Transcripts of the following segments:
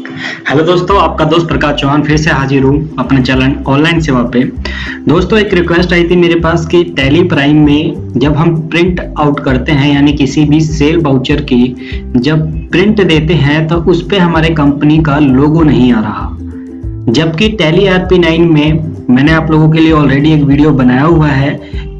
Hello दोस्तों, आपका दोस्त प्रकाश चौहान फिर से हाजिर हूँ अपने चैनल ऑनलाइन सेवा पे। दोस्तों, एक रिक्वेस्ट आई थी मेरे पास कि टैली प्राइम में जब हम प्रिंट आउट करते हैं यानी किसी भी सेल वाउचर की जब प्रिंट देते हैं तो उस पे हमारे कंपनी का लोगो नहीं आ रहा, जबकि टैली RP9 में मैंने आप लोगों के लिए ऑलरेडी एक वीडियो बनाया हुआ है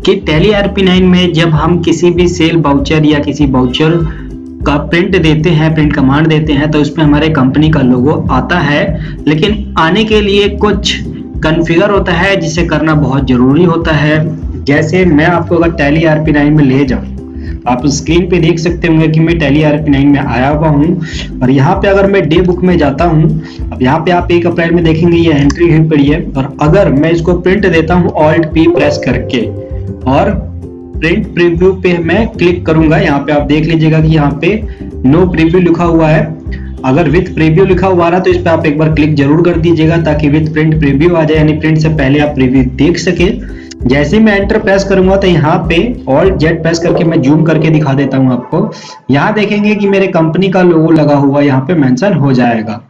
कि टैली RP9 में जब हम किसी भी सेल वाउचर या किसी वाउचर का प्रिंट देते हैं, प्रिंट कमांड देते हैं तो उसमें हमारे कंपनी का लोगो आता है, लेकिन आने के लिए कुछ कॉन्फ़िगर होता है जिसे करना बहुत जरूरी होता है। जैसे मैं आपको अगर टैली RP9 में ले जाऊं, आप स्क्रीन पे देख सकते होंगे कि मैं टैली RP9 में आया हुआ हूं और यहाँ पे अगर मैं डे बुक में जाता हूं, अब यहाँ पे आप 1 अप्रैल में देखेंगे ये एंट्री हुई पड़ी है और अगर मैं इसको प्रिंट देता हूँ Alt P प्रेस करके और प्रिंट प्रीव्यू पे मैं क्लिक करूंगा, यहाँ पे आप देख लीजिएगा कि यहाँ पे नो प्रीव्यू लिखा हुआ है। अगर विथ प्रीव्यू लिखा हुआ रहा तो इस पे आप एक बार क्लिक जरूर कर दीजिएगा ताकि विथ प्रिंट प्रीव्यू आ जाए, यानी प्रिंट से पहले आप प्रीव्यू देख सके। जैसे ही मैं एंटर प्रेस करूंगा तो यहाँ पे Alt Z प्रेस करके मैं जूम करके दिखा देता हूँ आपको। यहाँ देखेंगे कि मेरे कंपनी का लोगो लगा हुआ यहाँ पे मेंशन हो जाएगा।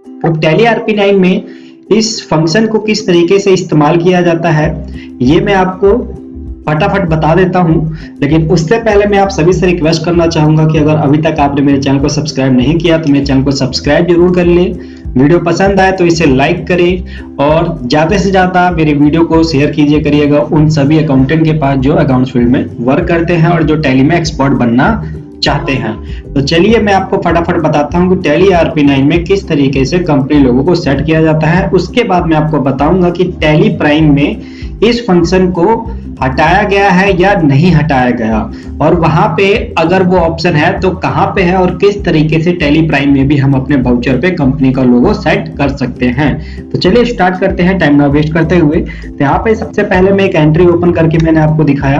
तो टैली RP9 में इस फंक्शन को किस तरीके से इस्तेमाल किया जाता है ये मैं आपको फटाफट बता देता हूं, लेकिन उससे पहले मैं आप सभी से रिक्वेस्ट करना चाहूंगा कि अगर अभी तक आपने मेरे चैनल को सब्सक्राइब नहीं किया तो मेरे चैनल को सब्सक्राइब जरूर कर लें। वीडियो पसंद आए तो इसे लाइक करें और ज्यादा से ज्यादा मेरे वीडियो को शेयर कीजिए करिएगा उन सभी अकाउंटेंट के पास जो अकाउंट्स फील्ड में वर्क करते हैं और जो टैली में एक्सपर्ट बनना चाहते हैं। तो चलिए मैं आपको फटाफट बताता हूं कि टैली RP9 में किस तरीके से कंपनी लोगों को सेट किया जाता है। उसके बाद मैं आपको बताऊंगा कि टैली प्राइम में इस फंक्शन को हटाया गया है या नहीं हटाया गया और वहां पे अगर वो ऑप्शन है तो कहां पे है और किस तरीके से टैली प्राइम में भी हम अपने वाउचर पे कंपनी का लोगो सेट कर सकते हैं। तो चलिए स्टार्ट करते हैं टाइम ना वेस्ट करते हुए। तो यहाँ पे सबसे पहले मैं एक एंट्री ओपन करके मैंने आपको दिखाया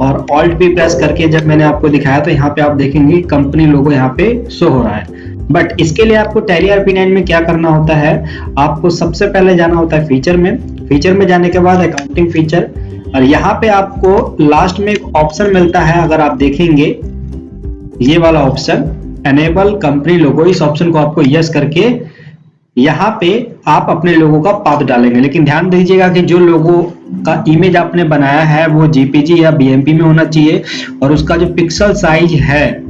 और Alt P प्रेस करके जब मैंने आपको दिखाया तो यहाँ पे आप देखेंगे कंपनी लोगो यहाँ पे शो हो रहा है। बट इसके लिए आपको टैली RP9 में क्या करना होता है, आपको सबसे पहले जाना होता है फीचर में जाने के बाद अकाउंटिंग फीचर और यहाँ पे आपको लास्ट में एक ऑप्शन मिलता है, अगर आप देखेंगे ये वाला ऑप्शन एनेबल कंपनी लोगो, इस ऑप्शन को आपको यस करके यहाँ पे आप अपने लोगो का पाथ डालेंगे। लेकिन ध्यान दीजिएगा कि जो लोगो का इमेज आपने बनाया है वो JPG या BMP में होना चाहिए और उसका जो पिक्सल साइज है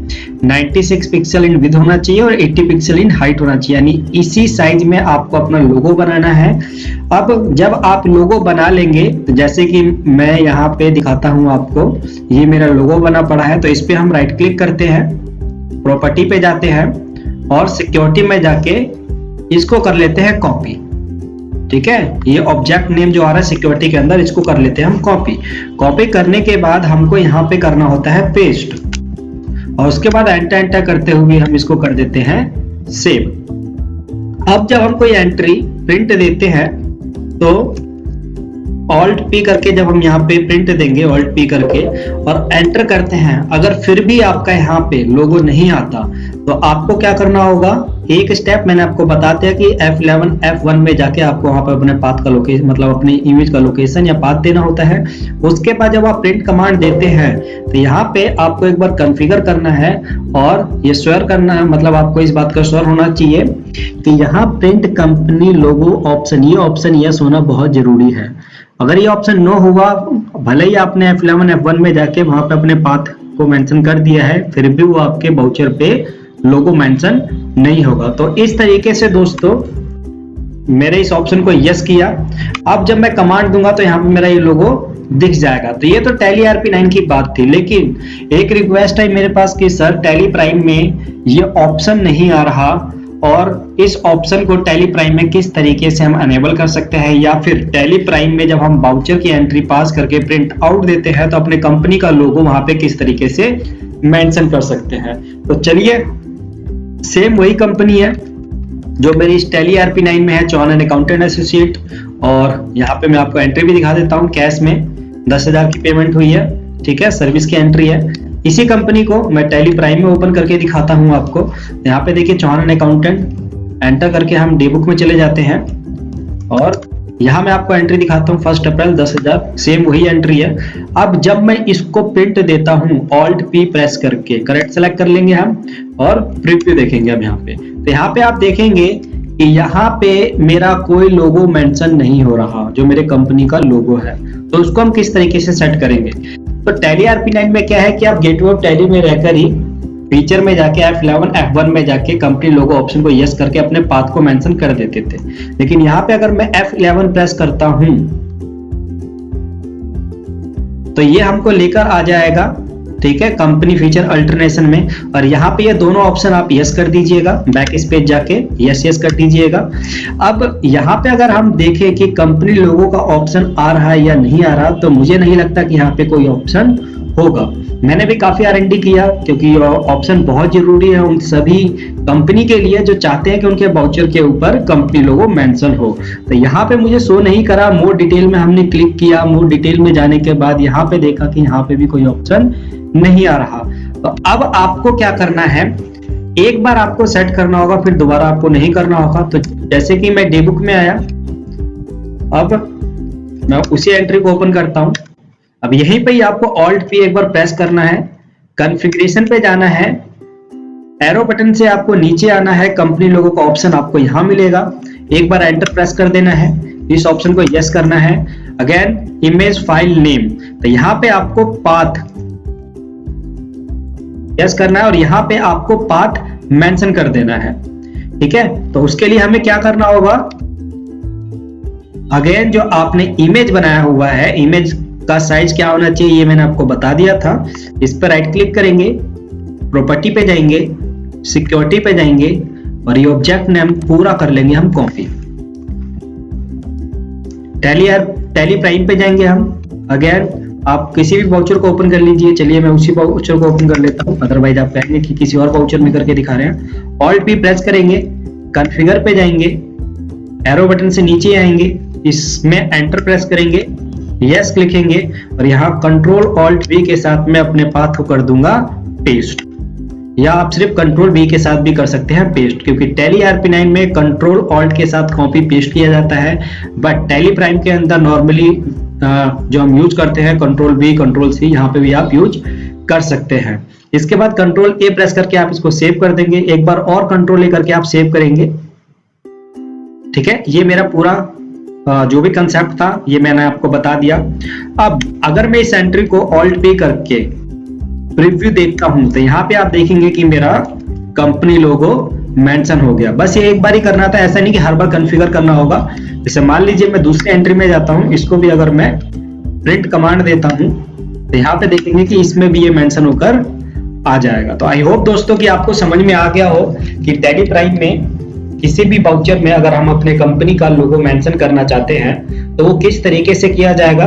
96 पिक्सल इन विड्थ होना चाहिए और 80 पिक्सल इन हाइट होना चाहिए, यानी इसी साइज में आपको अपना लोगो बनाना है। अब जब आप लोगो बना लेंगे तो जैसे कि मैं यहाँ पे दिखाता हूँ आपको, ये मेरा लोगो बना पड़ा है तो इस पे हम राइट क्लिक करते हैं, प्रॉपर्टी पे जाते हैं और सिक्योरिटी में जाके इसको कर लेते हैं कॉपी। ठीक है, ये ऑब्जेक्ट नेम जो आ रहा है सिक्योरिटी के अंदर इसको कर लेते हैं हम कॉपी करने के बाद हमको यहाँ पे करना होता है पेस्ट और उसके बाद एंटर करते हुए हम इसको कर देते हैं सेव। अब जब हम कोई एंट्री प्रिंट देते हैं तो Alt P करके जब हम यहाँ पे प्रिंट देंगे Alt P करके और एंटर करते हैं, अगर फिर भी आपका यहाँ पे लोगो नहीं आता तो आपको क्या करना होगा, एक स्टेप मैंने आपको बताते हैं कि F11 F1 में जाके आपको वहां पर अपने पाथ का लोकेशन मतलब अपनी इमेज का लोकेशन या पाथ देना होता है। उसके बाद जब आप प्रिंट कमांड देते हैं तो यहाँ पे आपको एक बार कॉन्फ़िगर करना है और ये श्योर करना है, मतलब आपको इस बात का श्योर होना चाहिए कि यहाँ प्रिंट कंपनी लोगो ऑप्शन, ये ऑप्शन यस होना बहुत जरूरी है। अगर ये ऑप्शन नो हुआ, भले ही आपने F11 F1 में जाके वहां पे अपने पाथ को मेंशन कर दिया है फिर भी वो आपके वाउचर पे लोगो मेंशन नहीं होगा। तो इस तरीके से दोस्तों मेरे इस ऑप्शन को यस किया, अब जब मैं कमांड दूंगा तो यहाँ पे मेरा ये लोगो दिख जाएगा। तो ये तो टैली RP9 की बात थी, लेकिन एक रिक्वेस्ट है मेरे पास कि सर टैली प्राइम में ये ऑप्शन नहीं आ रहा और इस ऑप्शन को टैली प्राइम में किस तरीके से हम अनेबल कर सकते हैं, या फिर टैली प्राइम में जब हम वाउचर की एंट्री पास करके प्रिंट आउट देते हैं तो अपने कंपनी का लोगो वहां पे किस तरीके से मेंशन कर सकते हैं। तो चलिए सेम वही कंपनी है जो मेरी इस टैली RP9 में है, चौहान एंड अकाउंटेंट एसोसिएट, और यहाँ पे मैं आपको एंट्री भी दिखा देता हूँ। कैश में 10,000 की पेमेंट हुई है, ठीक है, सर्विस की एंट्री है। इसी कंपनी को मैं टैली प्राइम में ओपन करके दिखाता हूं आपको। यहाँ पे देखिए चौहान एंड अकाउंटेंट, एंटर करके हम डे बुक में चले जाते हैं और यहाँ मैं आपको एंट्री दिखाता हूँ 1 अप्रैल 10,000, सेम वही एंट्री है। अब जब मैं इसको प्रिंट देता हूँ Alt P प्रेस करके करेक्ट सेलेक्ट कर लेंगे हम और प्रीव्यू देखेंगे अब यहाँ पे। तो यहाँ पे आप देखेंगे कि यहाँ पे मेरा कोई लोगो मेंशन नहीं हो रहा जो मेरे कंपनी का लोगो है। तो उसको हम किस तरीके से सेट करेंगे? तो टैली RP9 में क्या है कि आप गेटवे ऑफ टैली में रहकर ही फीचर में जाके F11 F1 में जाके कंपनी लोगो ऑप्शन को यस करके अपने पाथ को मेंशन कर देते थे। लेकिन यहाँ पे अगर मैं F11 प्रेस करता हूं तो ये हमको लेकर आ जाएगा, ठीक है, कंपनी फीचर अल्टरनेशन में। और यहाँ पे ये दोनों ऑप्शन आप यस कर दीजिएगा, बैक स्पेस जाके यस यस कर दीजिएगा। अब यहाँ पे अगर हम देखें कि कंपनी लोगो का ऑप्शन आ रहा है या नहीं आ रहा, तो मुझे नहीं लगता कि यहाँ पे कोई ऑप्शन होगा। मैंने भी काफी R&D किया क्योंकि ऑप्शन बहुत जरूरी है उन सभी कंपनी के लिए जो चाहते हैं कि उनके वाउचर के ऊपर कंपनी लोगो मेंशन हो। तो यहाँ पे मुझे शो नहीं करा। मोर डिटेल में हमने क्लिक किया, मोर डिटेल में जाने के बाद यहाँ पे देखा कि यहाँ पे भी कोई ऑप्शन नहीं आ रहा। तो अब आपको क्या करना है, एक बार आपको सेट करना होगा, फिर दोबारा आपको नहीं करना होगा। तो जैसे कि मैं डेबुक में आया, अब मैं उसी एंट्री को ओपन करता हूं। अब यहीं पे ही आपको Alt P एक बार प्रेस करना है, कॉन्फ़िगरेशन पे जाना है, एरो बटन से आपको नीचे आना है, कंपनी लोगो का ऑप्शन आपको यहां मिलेगा, एक बार एंटर प्रेस कर देना है, इस ऑप्शन को यस करना है। अगेन इमेज फाइल नेम, तो यहाँ पे आपको पाथ यस करना है और यहाँ पे आपको पाथ मेंशन कर देना है, ठीक है। तो उसके लिए हमें क्या करना होगा, अगेन जो आपने इमेज बनाया हुआ है, इमेज का साइज क्या होना चाहिए ये मैंने आपको बता दिया था। इस पर राइट क्लिक करेंगे, प्रॉपर्टी पे जाएंगे, सिक्योरिटी पे जाएंगे और ये ऑब्जेक्ट नेम पूरा कर लेंगे हम कॉपी। टैली प्राइम पे जाएंगे हम। अगेन आप किसी भी वाउचर को ओपन कर लीजिए। चलिए मैं उसी वाउचर को ओपन कर लेता हूँ, अदरवाइज आप कहेंगे कि किसी और वाउचर में करके दिखा रहे हैं। Alt P प्रेस करेंगे, कॉन्फ़िगर पे जाएंगे, एरो बटन से नीचे आएंगे, इसमें एंटर प्रेस करेंगे, यस लिखेंगे और यहाँ कंट्रोल Alt V के साथ मैं अपने पाथ को कर दूंगा पेस्ट, या आप सिर्फ कंट्रोल V के साथ भी कर सकते हैं पेस्ट, क्योंकि टैली RP9 में कंट्रोल Alt के साथ कॉपी पेस्ट किया जाता है, बट टैली प्राइम के अंदर नॉर्मली जो हम यूज करते हैं कंट्रोल V कंट्रोल C, यहाँ पे भी आप यूज कर सकते हैं। इसके बाद कंट्रोल A प्रेस करके आप इसको सेव कर देंगे, एक बार और कंट्रोल A करके आप सेव करेंगे, ठीक है। ये मेरा पूरा जो भी कंसेप्ट था ये मैंने आपको बता दिया। अब अगर मैं इस एंट्री को Alt P करके प्रीव्यू देखता हूं तो यहाँ पे आप देखेंगे कि मेरा कंपनी लोगो मेंशन हो गया। बस ये एक बार ही करना था, ऐसा नहीं कि हर बार कॉन्फ़िगर करना होगा। जैसे मान लीजिए मैं दूसरे एंट्री में जाता हूं, इसको भी अगर मैं प्रिंट कमांड देता हूं तो यहाँ पे देखेंगे कि इसमें भी ये मेंशन होकर आ जाएगा। तो आई होप दोस्तों कि आपको समझ में आ गया हो कि टैली प्राइम में किसी भी वाउचर में अगर हम अपने कंपनी का लोगो मेंशन करना चाहते हैं तो वो किस तरीके से किया जाएगा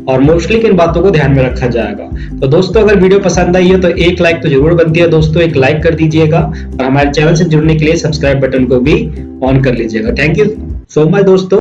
और मोस्टली किन बातों को ध्यान में रखा जाएगा। तो दोस्तों अगर वीडियो पसंद आई है तो एक लाइक तो जरूर बनती है दोस्तों, एक लाइक कर दीजिएगा और हमारे चैनल से जुड़ने के लिए सब्सक्राइब बटन को भी ऑन कर लीजिएगा। थैंक यू सो मच दोस्तों।